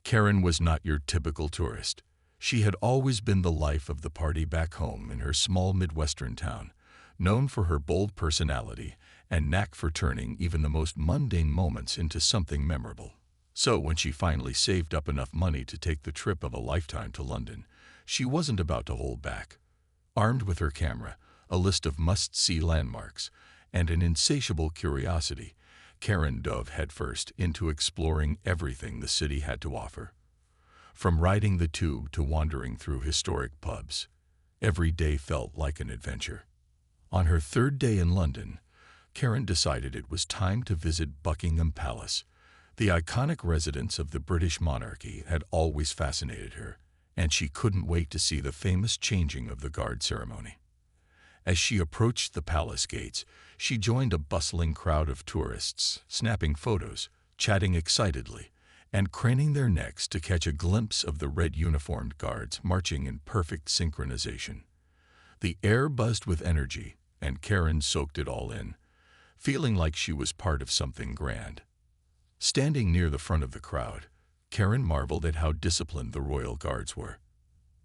Karen was not your typical tourist. She had always been the life of the party back home in her small Midwestern town, known for her bold personality and knack for turning even the most mundane moments into something memorable. So when she finally saved up enough money to take the trip of a lifetime to London, she wasn't about to hold back. Armed with her camera, a list of must-see landmarks, and an insatiable curiosity, Karen dove headfirst into exploring everything the city had to offer. From riding the tube to wandering through historic pubs, every day felt like an adventure. On her third day in London, Karen decided it was time to visit Buckingham Palace. The iconic residence of the British monarchy had always fascinated her, and she couldn't wait to see the famous changing of the guard ceremony. As she approached the palace gates, she joined a bustling crowd of tourists, snapping photos, chatting excitedly, and craning their necks to catch a glimpse of the red-uniformed guards marching in perfect synchronization. The air buzzed with energy, and Karen soaked it all in, feeling like she was part of something grand. Standing near the front of the crowd, Karen marveled at how disciplined the royal guards were.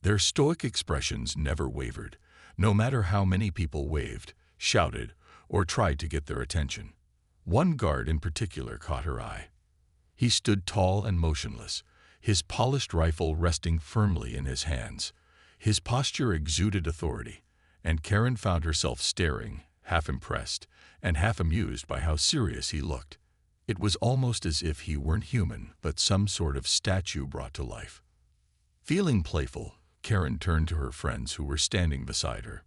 Their stoic expressions never wavered, no matter how many people waved, shouted, or tried to get their attention. One guard in particular caught her eye. He stood tall and motionless, his polished rifle resting firmly in his hands. His posture exuded authority, and Karen found herself staring, half impressed and half amused by how serious he looked. It was almost as if he weren't human, but some sort of statue brought to life. Feeling playful, Karen turned to her friends who were standing beside her.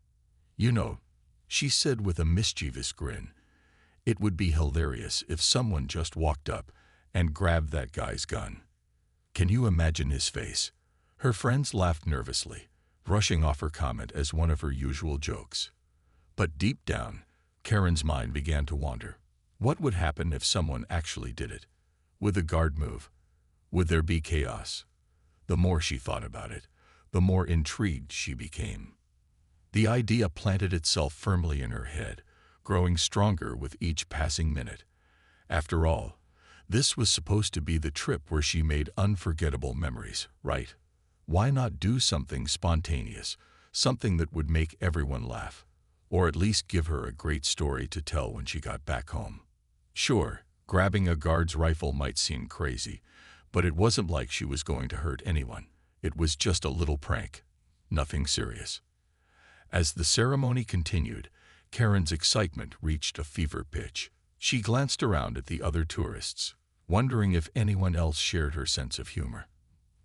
"You know," she said with a mischievous grin, "it would be hilarious if someone just walked up and grabbed that guy's gun. Can you imagine his face?" Her friends laughed nervously, brushing off her comment as one of her usual jokes. But deep down, Karen's mind began to wander. What would happen if someone actually did it? Would the guard move? Would there be chaos? The more she thought about it, the more intrigued she became. The idea planted itself firmly in her head, growing stronger with each passing minute. After all, this was supposed to be the trip where she made unforgettable memories, right? Why not do something spontaneous, something that would make everyone laugh, or at least give her a great story to tell when she got back home? Sure, grabbing a guard's rifle might seem crazy, but it wasn't like she was going to hurt anyone. It was just a little prank, nothing serious. As the ceremony continued, Karen's excitement reached a fever pitch. She glanced around at the other tourists, wondering if anyone else shared her sense of humor.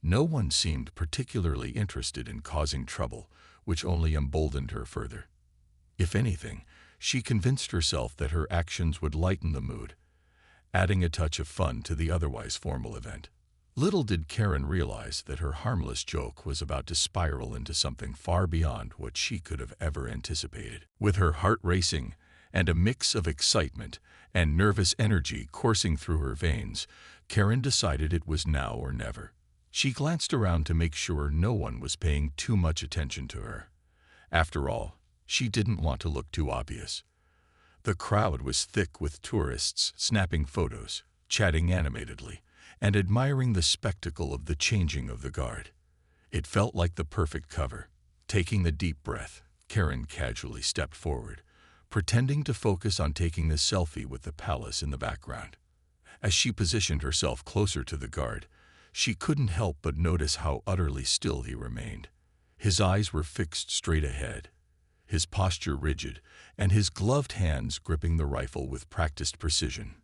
No one seemed particularly interested in causing trouble, which only emboldened her further. If anything, she convinced herself that her actions would lighten the mood, adding a touch of fun to the otherwise formal event. Little did Karen realize that her harmless joke was about to spiral into something far beyond what she could have ever anticipated. With her heart racing and a mix of excitement and nervous energy coursing through her veins, Karen decided it was now or never. She glanced around to make sure no one was paying too much attention to her. After all, she didn't want to look too obvious. The crowd was thick with tourists snapping photos, chatting animatedly, and admiring the spectacle of the changing of the guard. It felt like the perfect cover. Taking a deep breath, Karen casually stepped forward, pretending to focus on taking the selfie with the palace in the background. As she positioned herself closer to the guard, she couldn't help but notice how utterly still he remained. His eyes were fixed straight ahead, his posture rigid, and his gloved hands gripping the rifle with practiced precision.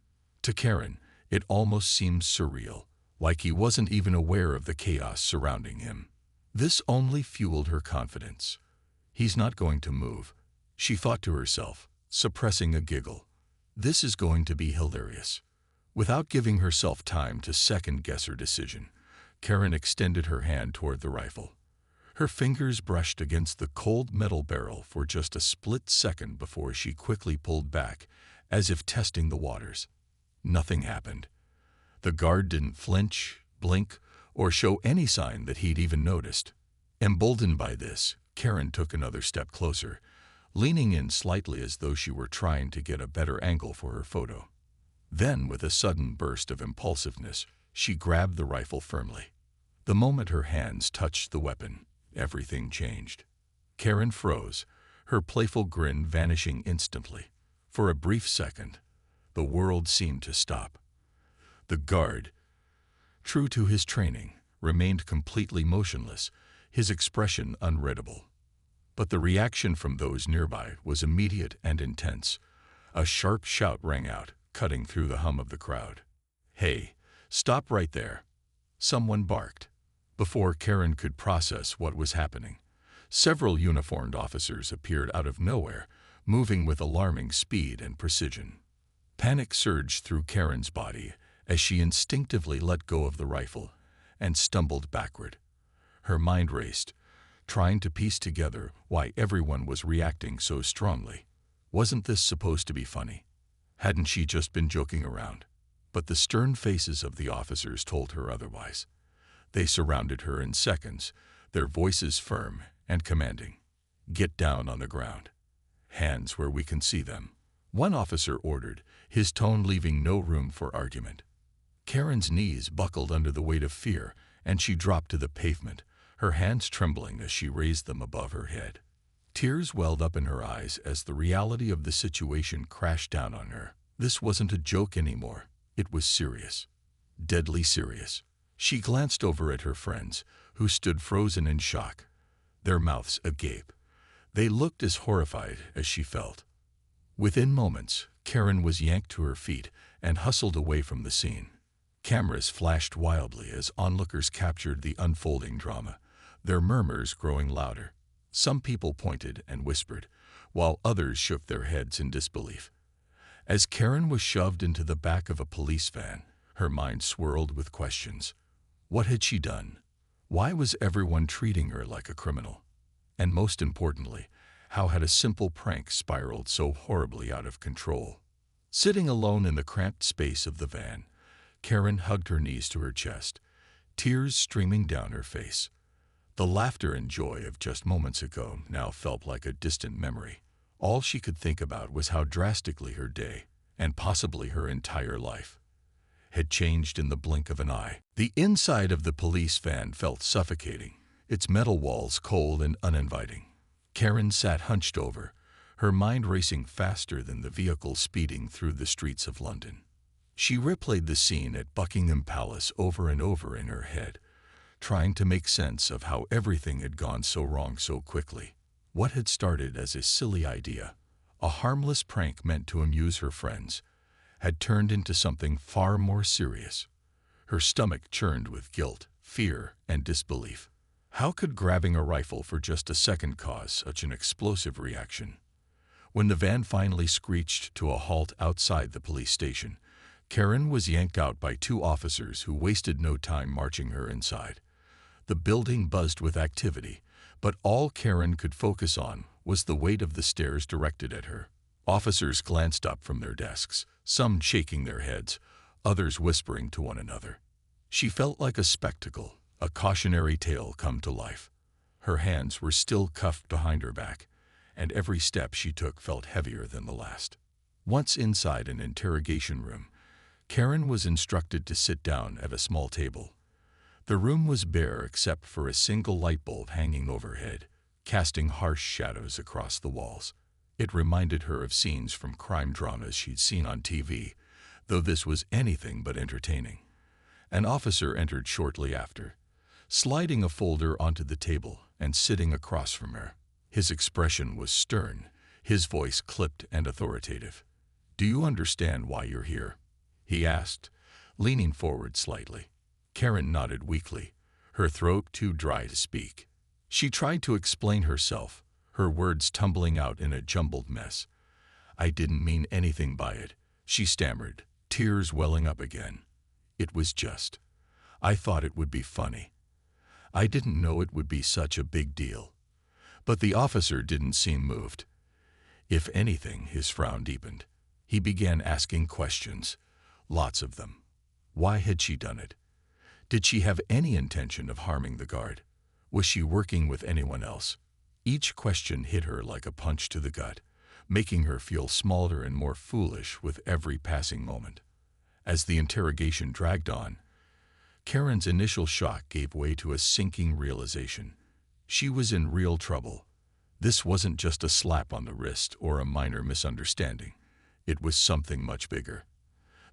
To Karen, it almost seemed surreal, like he wasn't even aware of the chaos surrounding him. This only fueled her confidence. "He's not going to move," she thought to herself, suppressing a giggle. "This is going to be hilarious." Without giving herself time to second-guess her decision, Karen extended her hand toward the rifle. Her fingers brushed against the cold metal barrel for just a split second before she quickly pulled back, as if testing the waters. Nothing happened. The guard didn't flinch, blink, or show any sign that he'd even noticed. Emboldened by this, Karen took another step closer, leaning in slightly as though she were trying to get a better angle for her photo. Then, with a sudden burst of impulsiveness, she grabbed the rifle firmly. The moment her hands touched the weapon, everything changed. Karen froze, her playful grin vanishing instantly. For a brief second, the world seemed to stop. The guard, true to his training, remained completely motionless, his expression unreadable. But the reaction from those nearby was immediate and intense. A sharp shout rang out, cutting through the hum of the crowd. "Hey, stop right there!" Someone barked. Before Karen could process what was happening, several uniformed officers appeared out of nowhere, moving with alarming speed and precision. Panic surged through Karen's body as she instinctively let go of the rifle and stumbled backward. Her mind raced, trying to piece together why everyone was reacting so strongly. Wasn't this supposed to be funny? Hadn't she just been joking around? But the stern faces of the officers told her otherwise. They surrounded her in seconds, their voices firm and commanding. "Get down on the ground. Hands where we can see them," one officer ordered, his tone leaving no room for argument. Karen's knees buckled under the weight of fear, and she dropped to the pavement, her hands trembling as she raised them above her head. Tears welled up in her eyes as the reality of the situation crashed down on her. This wasn't a joke anymore. It was serious. Deadly serious. She glanced over at her friends, who stood frozen in shock, their mouths agape. They looked as horrified as she felt. Within moments, Karen was yanked to her feet and hustled away from the scene. Cameras flashed wildly as onlookers captured the unfolding drama, their murmurs growing louder. Some people pointed and whispered, while others shook their heads in disbelief. As Karen was shoved into the back of a police van, her mind swirled with questions. What had she done? Why was everyone treating her like a criminal? And most importantly, how had a simple prank spiraled so horribly out of control? Sitting alone in the cramped space of the van, Karen hugged her knees to her chest, tears streaming down her face. The laughter and joy of just moments ago now felt like a distant memory. All she could think about was how drastically her day, and possibly her entire life, had changed in the blink of an eye. The inside of the police van felt suffocating, its metal walls cold and uninviting. Karen sat hunched over, her mind racing faster than the vehicle speeding through the streets of London. She replayed the scene at Buckingham Palace over and over in her head, trying to make sense of how everything had gone so wrong so quickly. What had started as a silly idea, a harmless prank meant to amuse her friends, had turned into something far more serious. Her stomach churned with guilt, fear, and disbelief. How could grabbing a rifle for just a second cause such an explosive reaction? When the van finally screeched to a halt outside the police station, Karen was yanked out by two officers who wasted no time marching her inside. The building buzzed with activity, but all Karen could focus on was the weight of the stares directed at her. Officers glanced up from their desks, some shaking their heads, others whispering to one another. She felt like a spectacle, a cautionary tale come to life. Her hands were still cuffed behind her back, and every step she took felt heavier than the last. Once inside an interrogation room, Karen was instructed to sit down at a small table. The room was bare except for a single light bulb hanging overhead, casting harsh shadows across the walls. It reminded her of scenes from crime dramas she'd seen on TV, though this was anything but entertaining. An officer entered shortly after, sliding a folder onto the table and sitting across from her. His expression was stern, his voice clipped and authoritative. "Do you understand why you're here?" he asked, leaning forward slightly. Karen nodded weakly, her throat too dry to speak. She tried to explain herself, her words tumbling out in a jumbled mess. "I didn't mean anything by it," she stammered, tears welling up again. "It was just, I thought it would be funny. I didn't know it would be such a big deal." But the officer didn't seem moved. If anything, his frown deepened. He began asking questions, lots of them. Why had she done it? Did she have any intention of harming the guard? Was she working with anyone else? Each question hit her like a punch to the gut, making her feel smaller and more foolish with every passing moment. As the interrogation dragged on, Karen's initial shock gave way to a sinking realization. She was in real trouble. This wasn't just a slap on the wrist or a minor misunderstanding. It was something much bigger.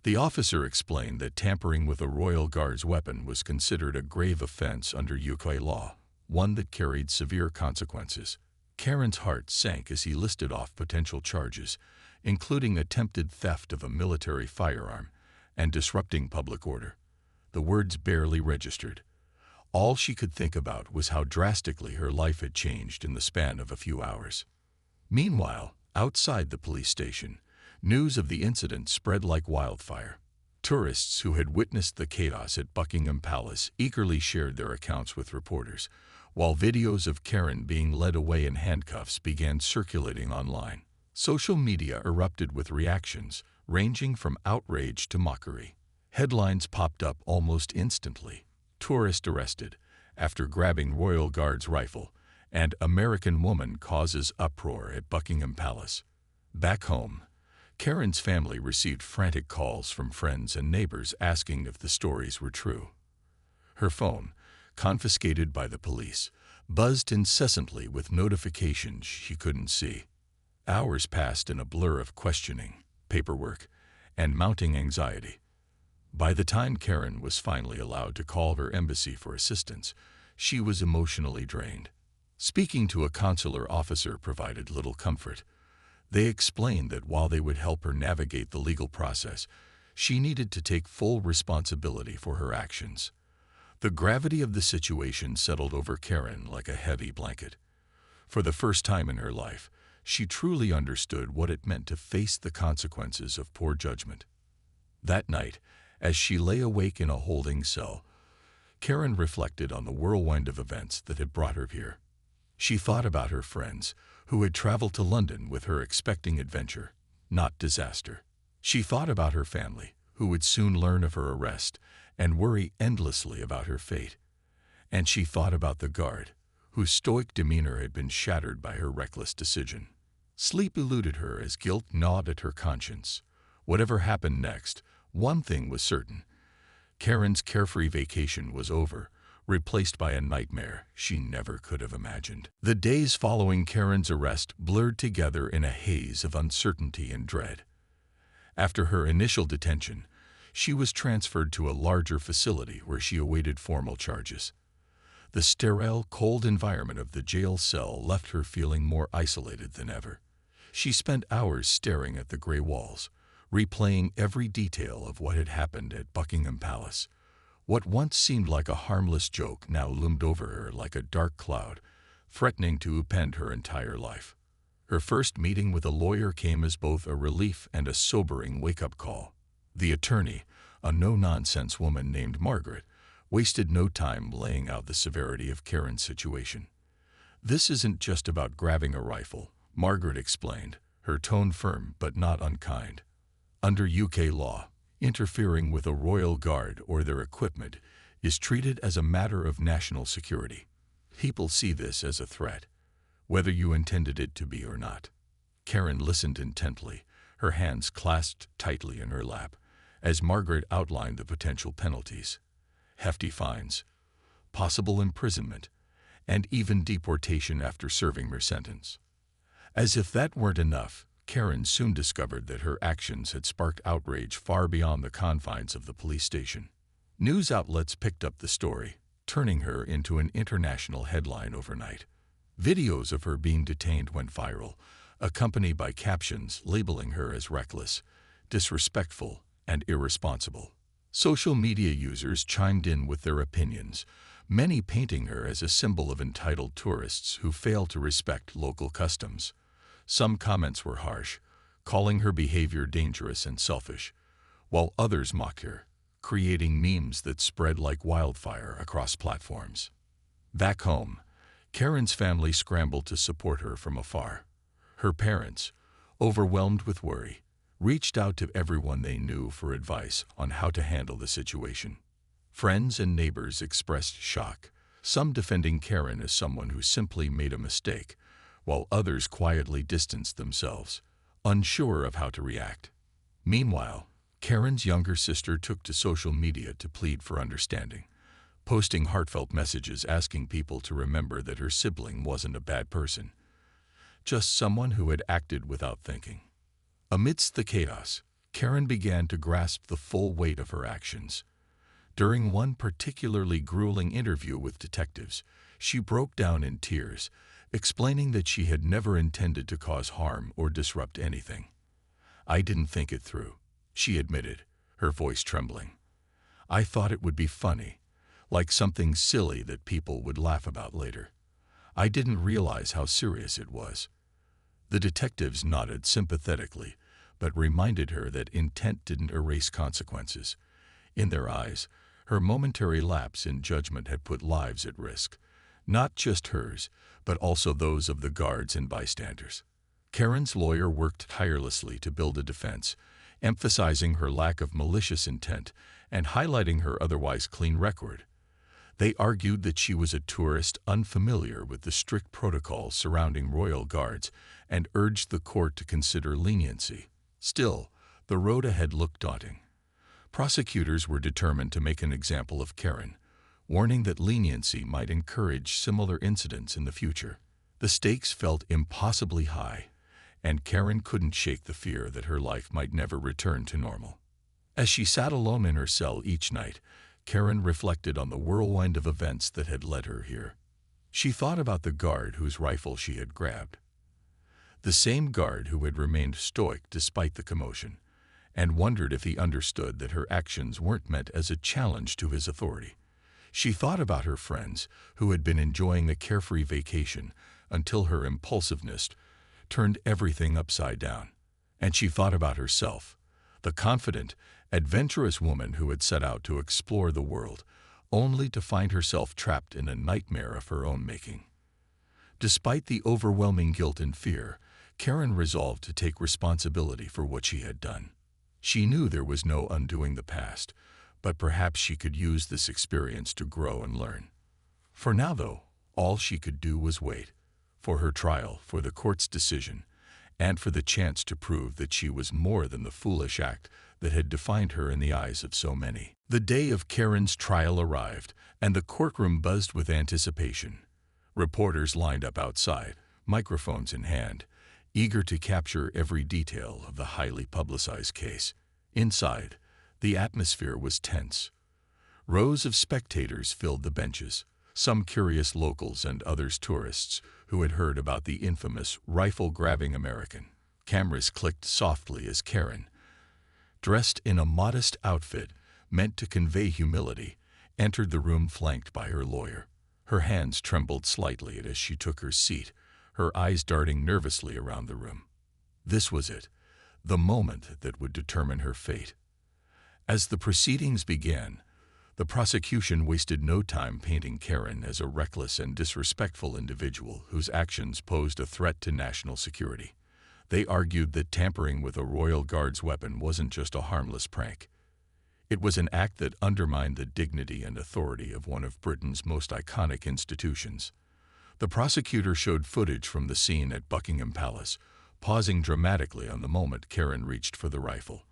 The officer explained that tampering with a Royal Guard's weapon was considered a grave offense under UK law, one that carried severe consequences. Karen's heart sank as he listed off potential charges, including attempted theft of a military firearm and disrupting public order. The words barely registered. All she could think about was how drastically her life had changed in the span of a few hours. Meanwhile, outside the police station, news of the incident spread like wildfire. Tourists who had witnessed the chaos at Buckingham Palace eagerly shared their accounts with reporters, while videos of Karen being led away in handcuffs began circulating online. Social media erupted with reactions, ranging from outrage to mockery. Headlines popped up almost instantly. Tourist arrested after grabbing Royal Guard's rifle, and American woman causes uproar at Buckingham Palace. Back home, Karen's family received frantic calls from friends and neighbors asking if the stories were true. Her phone, confiscated by the police, buzzed incessantly with notifications she couldn't see. Hours passed in a blur of questioning, paperwork, and mounting anxiety. By the time Karen was finally allowed to call her embassy for assistance, she was emotionally drained. Speaking to a consular officer provided little comfort. They explained that while they would help her navigate the legal process, she needed to take full responsibility for her actions. The gravity of the situation settled over Karen like a heavy blanket. For the first time in her life, she truly understood what it meant to face the consequences of poor judgment. That night, as she lay awake in a holding cell, Karen reflected on the whirlwind of events that had brought her here. She thought about her friends, who had traveled to London with her expecting adventure, not disaster. She thought about her family, who would soon learn of her arrest and worry endlessly about her fate. And she thought about the guard, whose stoic demeanor had been shattered by her reckless decision. Sleep eluded her as guilt gnawed at her conscience. Whatever happened next, one thing was certain. Karen's carefree vacation was over, replaced by a nightmare she never could have imagined. The days following Karen's arrest blurred together in a haze of uncertainty and dread. After her initial detention, she was transferred to a larger facility where she awaited formal charges. The sterile, cold environment of the jail cell left her feeling more isolated than ever. She spent hours staring at the gray walls, replaying every detail of what had happened at Buckingham Palace. What once seemed like a harmless joke now loomed over her like a dark cloud, threatening to upend her entire life. Her first meeting with a lawyer came as both a relief and a sobering wake-up call. The attorney, a no-nonsense woman named Margaret, wasted no time laying out the severity of Karen's situation. "This isn't just about grabbing a rifle," Margaret explained, her tone firm but not unkind. "Under UK law, interfering with a royal guard or their equipment is treated as a matter of national security. People see this as a threat, whether you intended it to be or not." Karen listened intently, her hands clasped tightly in her lap, as Margaret outlined the potential penalties. Hefty fines, possible imprisonment, and even deportation after serving her sentence. As if that weren't enough, Karen soon discovered that her actions had sparked outrage far beyond the confines of the police station. News outlets picked up the story, turning her into an international headline overnight. Videos of her being detained went viral, accompanied by captions labeling her as reckless, disrespectful, and irresponsible. Social media users chimed in with their opinions, many painting her as a symbol of entitled tourists who fail to respect local customs. Some comments were harsh, calling her behavior dangerous and selfish, while others mocked her, creating memes that spread like wildfire across platforms. Back home, Karen's family scrambled to support her from afar. Her parents, overwhelmed with worry, reached out to everyone they knew for advice on how to handle the situation. Friends and neighbors expressed shock, some defending Karen as someone who simply made a mistake, while others quietly distanced themselves, unsure of how to react. Meanwhile, Karen's younger sister took to social media to plead for understanding, posting heartfelt messages asking people to remember that her sibling wasn't a bad person, just someone who had acted without thinking. Amidst the chaos, Karen began to grasp the full weight of her actions. During one particularly grueling interview with detectives, she broke down in tears, explaining that she had never intended to cause harm or disrupt anything. "I didn't think it through," she admitted, her voice trembling. "I thought it would be funny, like something silly that people would laugh about later. I didn't realize how serious it was." The detectives nodded sympathetically, but reminded her that intent didn't erase consequences. In their eyes, her momentary lapse in judgment had put lives at risk, not just hers, but also those of the guards and bystanders. Karen's lawyer worked tirelessly to build a defense, emphasizing her lack of malicious intent and highlighting her otherwise clean record. They argued that she was a tourist unfamiliar with the strict protocols surrounding royal guards and urged the court to consider leniency. Still, the road ahead looked daunting. Prosecutors were determined to make an example of Karen, warning that leniency might encourage similar incidents in the future. The stakes felt impossibly high, and Karen couldn't shake the fear that her life might never return to normal. As she sat alone in her cell each night, Karen reflected on the whirlwind of events that had led her here. She thought about the guard whose rifle she had grabbed, the same guard who had remained stoic despite the commotion, and wondered if he understood that her actions weren't meant as a challenge to his authority. She thought about her friends who had been enjoying a carefree vacation until her impulsiveness turned everything upside down. And she thought about herself, the confident, adventurous woman who had set out to explore the world, only to find herself trapped in a nightmare of her own making. Despite the overwhelming guilt and fear, Karen resolved to take responsibility for what she had done. She knew there was no undoing the past, but perhaps she could use this experience to grow and learn. For now, though, all she could do was wait, for her trial, for the court's decision, and for the chance to prove that she was more than the foolish act that had defined her in the eyes of so many. The day of Karen's trial arrived, and the courtroom buzzed with anticipation. Reporters lined up outside, microphones in hand, eager to capture every detail of the highly publicized case. Inside, the atmosphere was tense. Rows of spectators filled the benches, some curious locals and others tourists who had heard about the infamous rifle-grabbing American. Cameras clicked softly as Karen, dressed in a modest outfit meant to convey humility, entered the room flanked by her lawyer. Her hands trembled slightly as she took her seat, her eyes darting nervously around the room. This was it, the moment that would determine her fate. As the proceedings began, the prosecution wasted no time painting Karen as a reckless and disrespectful individual whose actions posed a threat to national security. They argued that tampering with a royal guard's weapon wasn't just a harmless prank. It was an act that undermined the dignity and authority of one of Britain's most iconic institutions. The prosecutor showed footage from the scene at Buckingham Palace, pausing dramatically on the moment Karen reached for the rifle.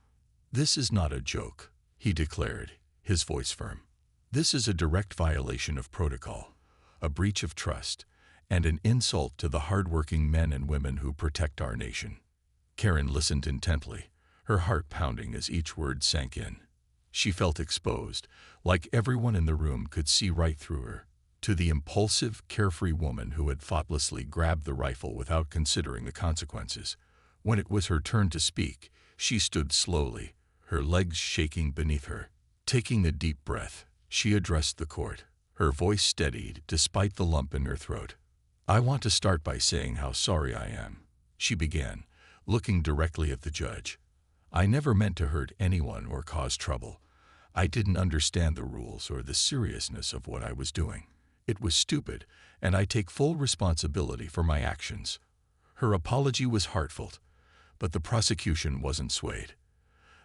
"This is not a joke," he declared, his voice firm. "This is a direct violation of protocol, a breach of trust, and an insult to the hardworking men and women who protect our nation." Karen listened intently, her heart pounding as each word sank in. She felt exposed, like everyone in the room could see right through her. To the impulsive, carefree woman who had thoughtlessly grabbed the rifle without considering the consequences. When it was her turn to speak, she stood slowly, her legs shaking beneath her. Taking a deep breath, she addressed the court, her voice steadied despite the lump in her throat. "I want to start by saying how sorry I am," she began, looking directly at the judge. "I never meant to hurt anyone or cause trouble. I didn't understand the rules or the seriousness of what I was doing. It was stupid, and I take full responsibility for my actions." Her apology was heartfelt, but the prosecution wasn't swayed.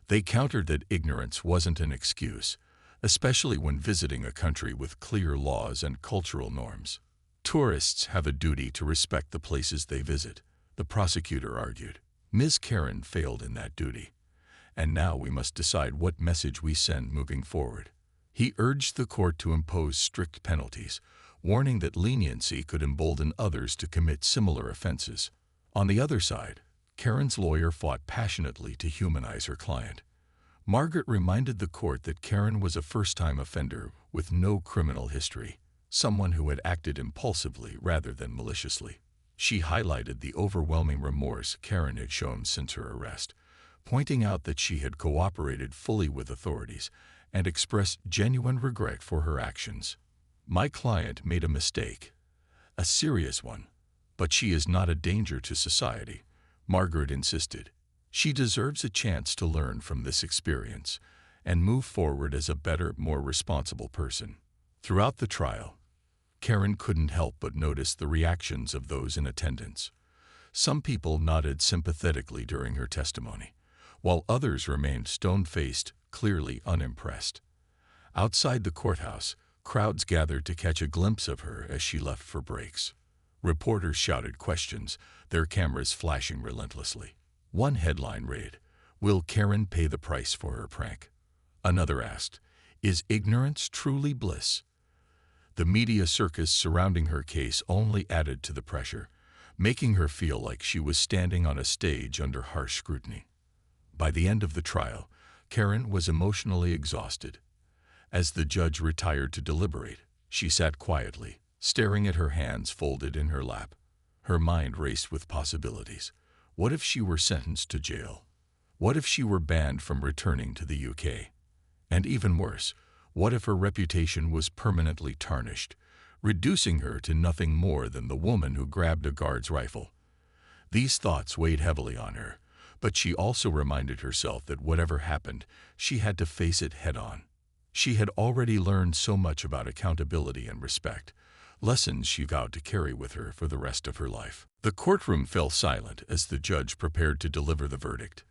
They countered that ignorance wasn't an excuse, especially when visiting a country with clear laws and cultural norms. "Tourists have a duty to respect the places they visit," the prosecutor argued. Ms. Karen failed in that duty, and now we must decide what message we send moving forward. He urged the court to impose strict penalties, warning that leniency could embolden others to commit similar offenses. On the other side, Karen's lawyer fought passionately to humanize her client. Margaret reminded the court that Karen was a first-time offender with no criminal history, someone who had acted impulsively rather than maliciously. She highlighted the overwhelming remorse Karen had shown since her arrest, pointing out that she had cooperated fully with authorities and expressed genuine regret for her actions. "My client made a mistake, a serious one, but she is not a danger to society," Margaret insisted. "She deserves a chance to learn from this experience and move forward as a better, more responsible person." Throughout the trial, Karen couldn't help but notice the reactions of those in attendance. Some people nodded sympathetically during her testimony, while others remained stone-faced, clearly unimpressed. Outside the courthouse, crowds gathered to catch a glimpse of her as she left for breaks. Reporters shouted questions, their cameras flashing relentlessly. One headline read, "Will Karen pay the price for her prank?" Another asked, "Is ignorance truly bliss?" The media circus surrounding her case only added to the pressure, making her feel like she was standing on a stage under harsh scrutiny. By the end of the trial, Karen was emotionally exhausted. As the judge retired to deliberate, she sat quietly, staring at her hands folded in her lap. Her mind raced with possibilities. What if she were sentenced to jail? What if she were banned from returning to the UK? And even worse, what if her reputation was permanently tarnished, reducing her to nothing more than the woman who grabbed a guard's rifle? These thoughts weighed heavily on her, but she also reminded herself that whatever happened, she had to face it head-on. She had already learned so much about accountability and respect, lessons she vowed to carry with her for the rest of her life. The courtroom fell silent as the judge prepared to deliver the verdict.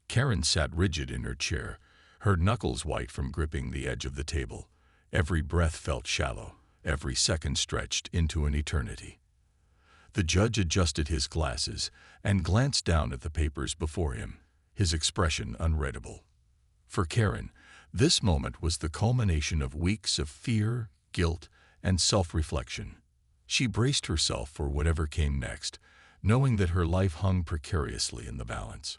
Karen sat rigid in her chair, her knuckles white from gripping the edge of the table. Every breath felt shallow, every second stretched into an eternity. The judge adjusted his glasses and glanced down at the papers before him, his expression unreadable. For Karen, this moment was the culmination of weeks of fear, guilt, and self-reflection. She braced herself for whatever came next, knowing that her life hung precariously in the balance.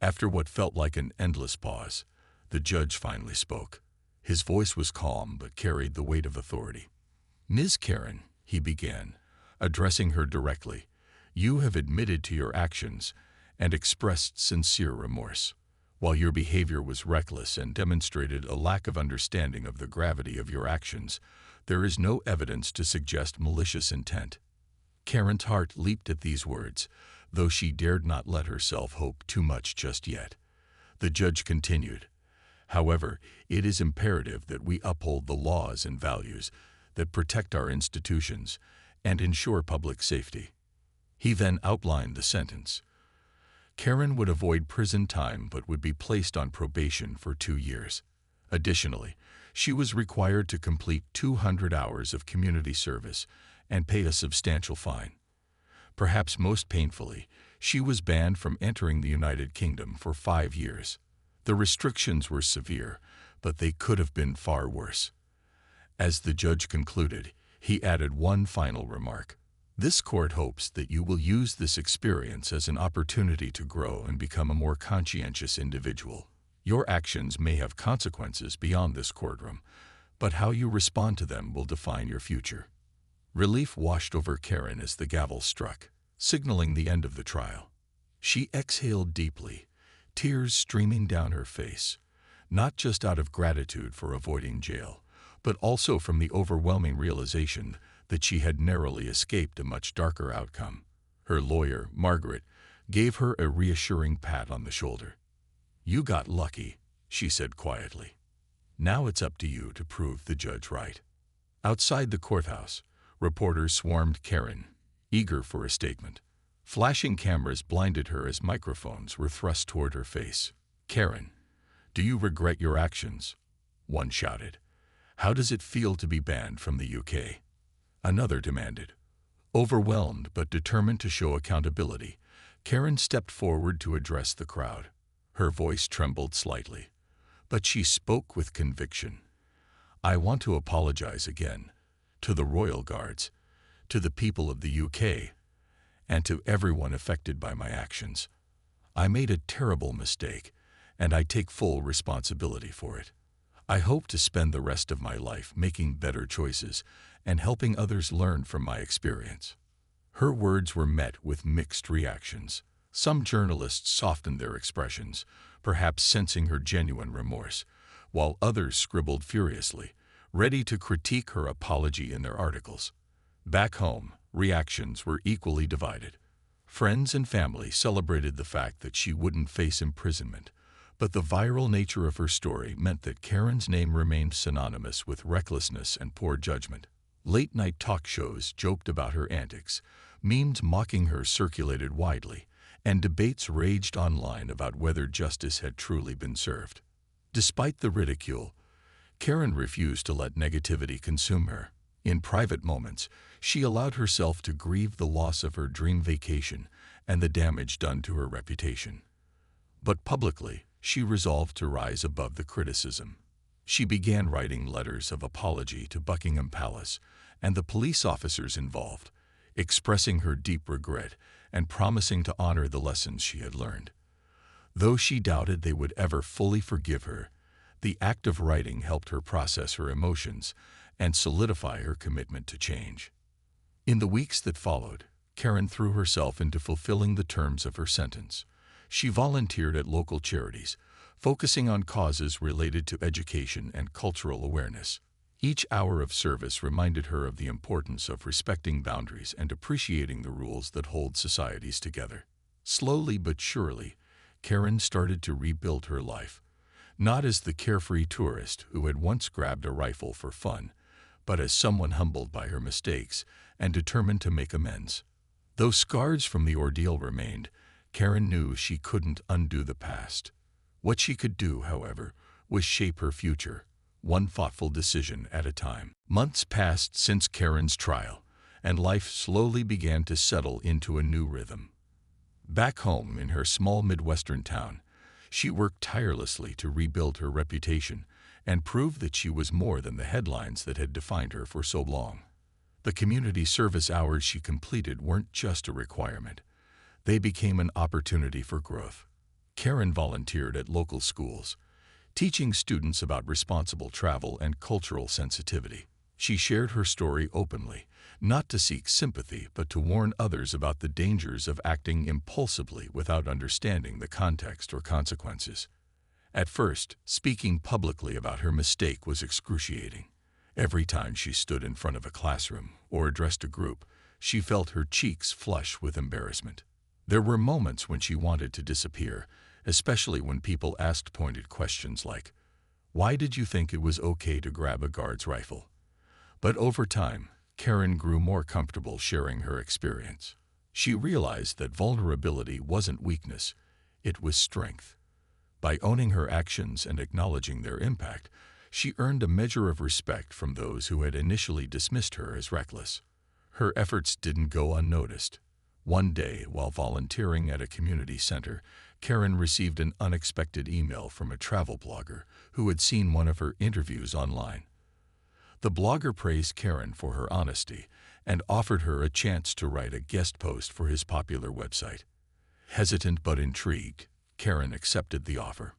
After what felt like an endless pause, the judge finally spoke. His voice was calm but carried the weight of authority. "Ms. Karen," he began, addressing her directly, "you have admitted to your actions and expressed sincere remorse. While your behavior was reckless and demonstrated a lack of understanding of the gravity of your actions, there is no evidence to suggest malicious intent." Karen's heart leaped at these words, though she dared not let herself hope too much just yet. The judge continued, "However, it is imperative that we uphold the laws and values that protect our institutions and ensure public safety." He then outlined the sentence. Karen would avoid prison time but would be placed on probation for 2 years. Additionally, she was required to complete 200 hours of community service and pay a substantial fine. Perhaps most painfully, she was banned from entering the United Kingdom for 5 years. The restrictions were severe, but they could have been far worse. As the judge concluded, he added one final remark. "This court hopes that you will use this experience as an opportunity to grow and become a more conscientious individual. Your actions may have consequences beyond this courtroom, but how you respond to them will define your future." Relief washed over Karen as the gavel struck, signaling the end of the trial. She exhaled deeply, tears streaming down her face, not just out of gratitude for avoiding jail, but also from the overwhelming realization that she had narrowly escaped a much darker outcome. Her lawyer, Margaret, gave her a reassuring pat on the shoulder. "You got lucky," she said quietly. "Now it's up to you to prove the judge right." Outside the courthouse, reporters swarmed Karen, eager for a statement. Flashing cameras blinded her as microphones were thrust toward her face. "Karen, do you regret your actions?" one shouted. "How does it feel to be banned from the UK?" Another demanded. Overwhelmed but determined to show accountability, Karen stepped forward to address the crowd. Her voice trembled slightly, but she spoke with conviction. "I want to apologize again, to the Royal Guards, to the people of the UK, and to everyone affected by my actions. I made a terrible mistake, and I take full responsibility for it. I hope to spend the rest of my life making better choices and helping others learn from my experience." Her words were met with mixed reactions. Some journalists softened their expressions, perhaps sensing her genuine remorse, while others scribbled furiously, ready to critique her apology in their articles. Back home, reactions were equally divided. Friends and family celebrated the fact that she wouldn't face imprisonment, but the viral nature of her story meant that Karen's name remained synonymous with recklessness and poor judgment. Late-night talk shows joked about her antics, memes mocking her circulated widely, and debates raged online about whether justice had truly been served. Despite the ridicule, Karen refused to let negativity consume her. In private moments, she allowed herself to grieve the loss of her dream vacation and the damage done to her reputation. But publicly, she resolved to rise above the criticism. She began writing letters of apology to Buckingham Palace and the police officers involved, expressing her deep regret and promising to honor the lessons she had learned. Though she doubted they would ever fully forgive her, the act of writing helped her process her emotions and solidify her commitment to change. In the weeks that followed, Karen threw herself into fulfilling the terms of her sentence. She volunteered at local charities, focusing on causes related to education and cultural awareness. Each hour of service reminded her of the importance of respecting boundaries and appreciating the rules that hold societies together. Slowly but surely, Karen started to rebuild her life, not as the carefree tourist who had once grabbed a rifle for fun, but as someone humbled by her mistakes and determined to make amends. Though scars from the ordeal remained, Karen knew she couldn't undo the past. What she could do, however, was shape her future, one thoughtful decision at a time. Months passed since Karen's trial, and life slowly began to settle into a new rhythm. Back home in her small Midwestern town, she worked tirelessly to rebuild her reputation and prove that she was more than the headlines that had defined her for so long. The community service hours she completed weren't just a requirement. They became an opportunity for growth. Karen volunteered at local schools, teaching students about responsible travel and cultural sensitivity. She shared her story openly, not to seek sympathy but to warn others about the dangers of acting impulsively without understanding the context or consequences. At first, speaking publicly about her mistake was excruciating. Every time she stood in front of a classroom or addressed a group, she felt her cheeks flush with embarrassment. There were moments when she wanted to disappear, especially when people asked pointed questions like, "Why did you think it was okay to grab a guard's rifle?" But over time, Karen grew more comfortable sharing her experience. She realized that vulnerability wasn't weakness, it was strength. By owning her actions and acknowledging their impact, she earned a measure of respect from those who had initially dismissed her as reckless. Her efforts didn't go unnoticed. One day, while volunteering at a community center, Karen received an unexpected email from a travel blogger who had seen one of her interviews online. The blogger praised Karen for her honesty and offered her a chance to write a guest post for his popular website. Hesitant but intrigued, Karen accepted the offer.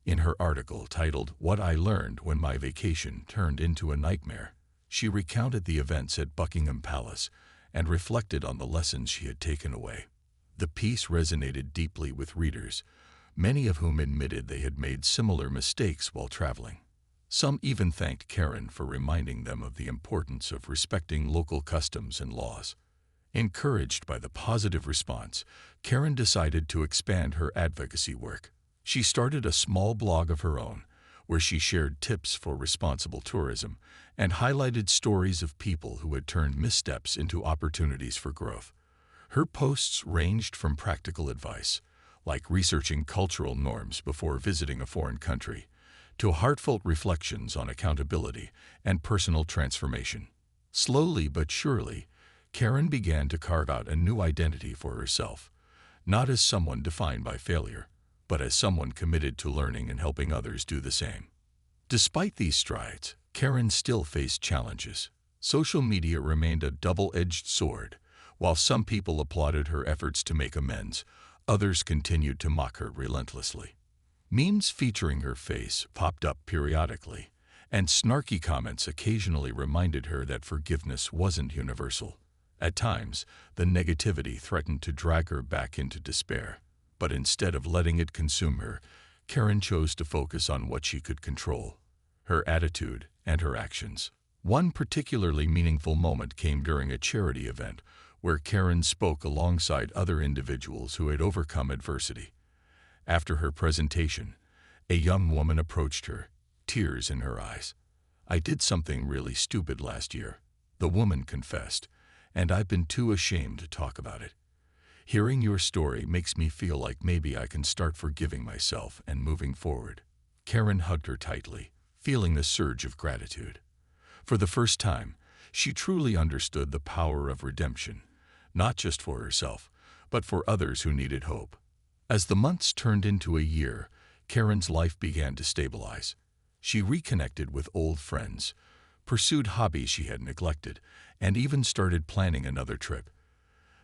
In her article titled "What I Learned When My Vacation Turned Into a Nightmare," she recounted the events at Buckingham Palace and reflected on the lessons she had taken away. The piece resonated deeply with readers, many of whom admitted they had made similar mistakes while traveling. Some even thanked Karen for reminding them of the importance of respecting local customs and laws. Encouraged by the positive response, Karen decided to expand her advocacy work. She started a small blog of her own, where she shared tips for responsible tourism and highlighted stories of people who had turned missteps into opportunities for growth. Her posts ranged from practical advice, like researching cultural norms before visiting a foreign country, to heartfelt reflections on accountability and personal transformation. Slowly but surely, Karen began to carve out a new identity for herself, not as someone defined by failure, but as someone committed to learning and helping others do the same. Despite these strides, Karen still faced challenges. Social media remained a double-edged sword. While some people applauded her efforts to make amends, others continued to mock her relentlessly. Memes featuring her face popped up periodically, and snarky comments occasionally reminded her that forgiveness wasn't universal. At times, the negativity threatened to drag her back into despair. But instead of letting it consume her, Karen chose to focus on what she could control: her attitude and her actions. One particularly meaningful moment came during a charity event where Karen spoke alongside other individuals who had overcome adversity. After her presentation, a young woman approached her, tears in her eyes. "I did something really stupid last year," the woman confessed, "and I've been too ashamed to talk about it. Hearing your story makes me feel like maybe I can start forgiving myself and moving forward." Karen hugged her tightly, feeling the surge of gratitude. For the first time, she truly understood the power of redemption, not just for herself, but for others who needed hope. As the months turned into a year, Karen's life began to stabilize. She reconnected with old friends, pursued hobbies she had neglected, and even started planning another trip,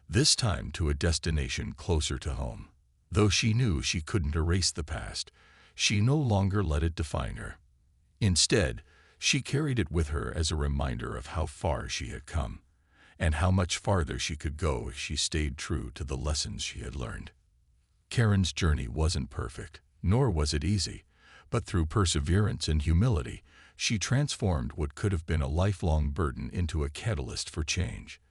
this time to a destination closer to home. Though she knew she couldn't erase the past, she no longer let it define her. Instead, she carried it with her as a reminder of how far she had come, and how much farther she could go if she stayed true to the lessons she had learned. Karen's journey wasn't perfect, nor was it easy, but through perseverance and humility, she transformed what could have been a lifelong burden into a catalyst for change.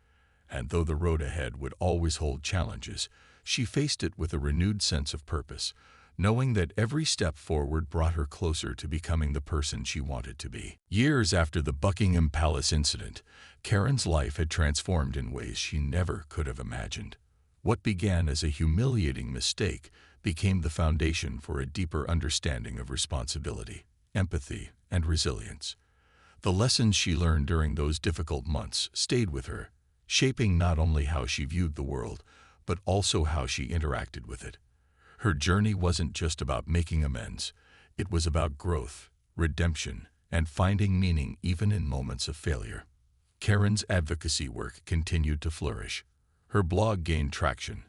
And though the road ahead would always hold challenges, she faced it with a renewed sense of purpose, knowing that every step forward brought her closer to becoming the person she wanted to be. Years after the Buckingham Palace incident, Karen's life had transformed in ways she never could have imagined. What began as a humiliating mistake became the foundation for a deeper understanding of responsibility, empathy, and resilience. The lessons she learned during those difficult months stayed with her, shaping not only how she viewed the world, but also how she interacted with it. Her journey wasn't just about making amends. It was about growth, redemption, and finding meaning even in moments of failure. Karen's advocacy work continued to flourish. Her blog gained traction,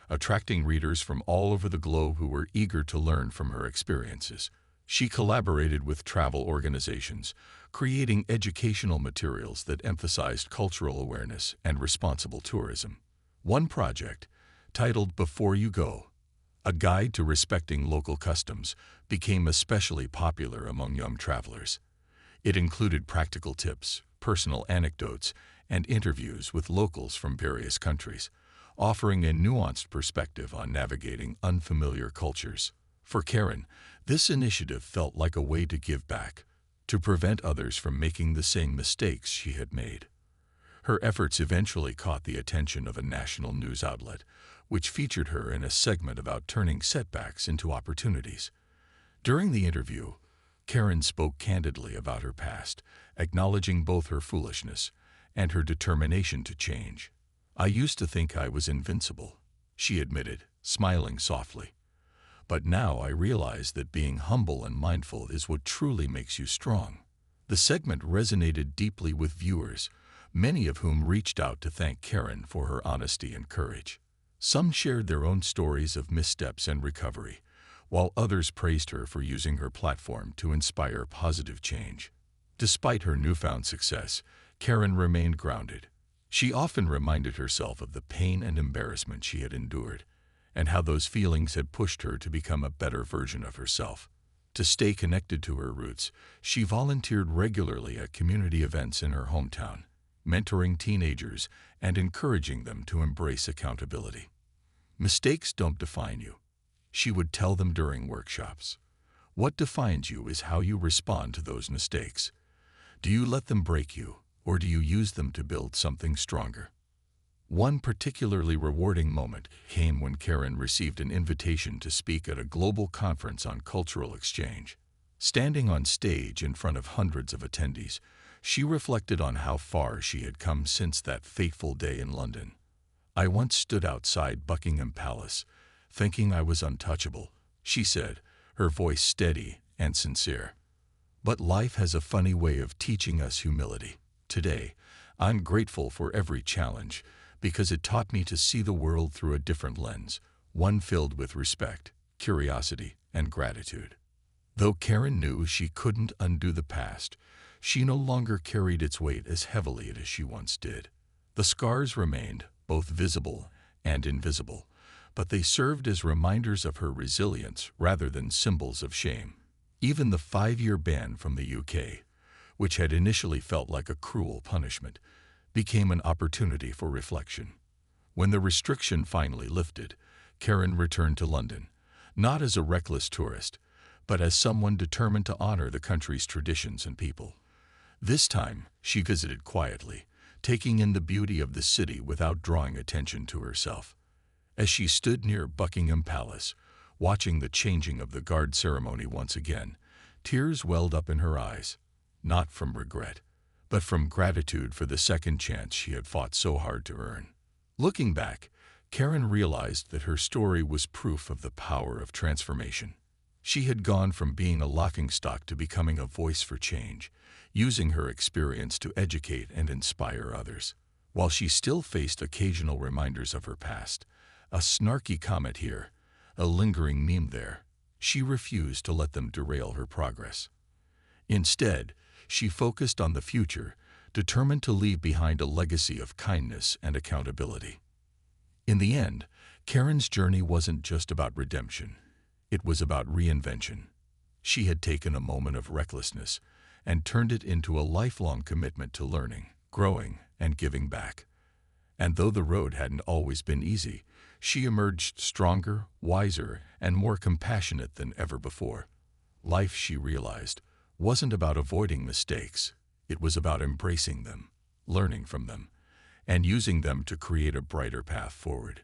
attracting readers from all over the globe who were eager to learn from her experiences. She collaborated with travel organizations, creating educational materials that emphasized cultural awareness and responsible tourism. One project, titled "Before You Go," a guide to respecting local customs, became especially popular among young travelers. It included practical tips, personal anecdotes, and interviews with locals from various countries, offering a nuanced perspective on navigating unfamiliar cultures. For Karen, this initiative felt like a way to give back, to prevent others from making the same mistakes she had made. Her efforts eventually caught the attention of a national news outlet, which featured her in a segment about turning setbacks into opportunities. During the interview, Karen spoke candidly about her past, acknowledging both her foolishness and her determination to change. "I used to think I was invincible," she admitted, smiling softly. "But now I realize that being humble and mindful is what truly makes you strong." The segment resonated deeply with viewers, many of whom reached out to thank Karen for her honesty and courage. Some shared their own stories of missteps and recovery, while others praised her for using her platform to inspire positive change. Despite her newfound success, Karen remained grounded. She often reminded herself of the pain and embarrassment she had endured, and how those feelings had pushed her to become a better version of herself. To stay connected to her roots, she volunteered regularly at community events in her hometown, mentoring teenagers and encouraging them to embrace accountability. "Mistakes don't define you," she would tell them during workshops. "What defines you is how you respond to those mistakes. Do you let them break you, or do you use them to build something stronger?" One particularly rewarding moment came when Karen received an invitation to speak at a global conference on cultural exchange. Standing on stage in front of hundreds of attendees, she reflected on how far she had come since that fateful day in London. "I once stood outside Buckingham Palace, thinking I was untouchable," she said, her voice steady and sincere. But life has a funny way of teaching us humility. Today, I'm grateful for every challenge because it taught me to see the world through a different lens, one filled with respect, curiosity, and gratitude. Though Karen knew she couldn't undo the past, she no longer carried its weight as heavily as she once did. The scars remained, both visible and invisible, but they served as reminders of her resilience rather than symbols of shame. Even the 5-year ban from the UK, which had initially felt like a cruel punishment, became an opportunity for reflection. When the restriction finally lifted, Karen returned to London, not as a reckless tourist, but as someone determined to honor the country's traditions and people. This time, she visited quietly, taking in the beauty of the city without drawing attention to herself. As she stood near Buckingham Palace, watching the changing of the guard ceremony once again, tears welled up in her eyes, not from regret, but from gratitude for the second chance she had fought so hard to earn. Looking back, Karen realized that her story was proof of the power of transformation. She had gone from being a laughingstock to becoming a voice for change, using her experience to educate and inspire others. While she still faced occasional reminders of her past, a snarky comment here, a lingering meme there, she refused to let them derail her progress. Instead, she focused on the future, determined to leave behind a legacy of kindness and accountability. In the end, Karen's journey wasn't just about redemption. It was about reinvention. She had taken a moment of recklessness and turned it into a lifelong commitment to learning, growing, and giving back. And though the road hadn't always been easy, she emerged stronger, wiser, and more compassionate than ever before. Life, she realized, wasn't about avoiding mistakes. It was about embracing them, learning from them, and using them to create a brighter path forward.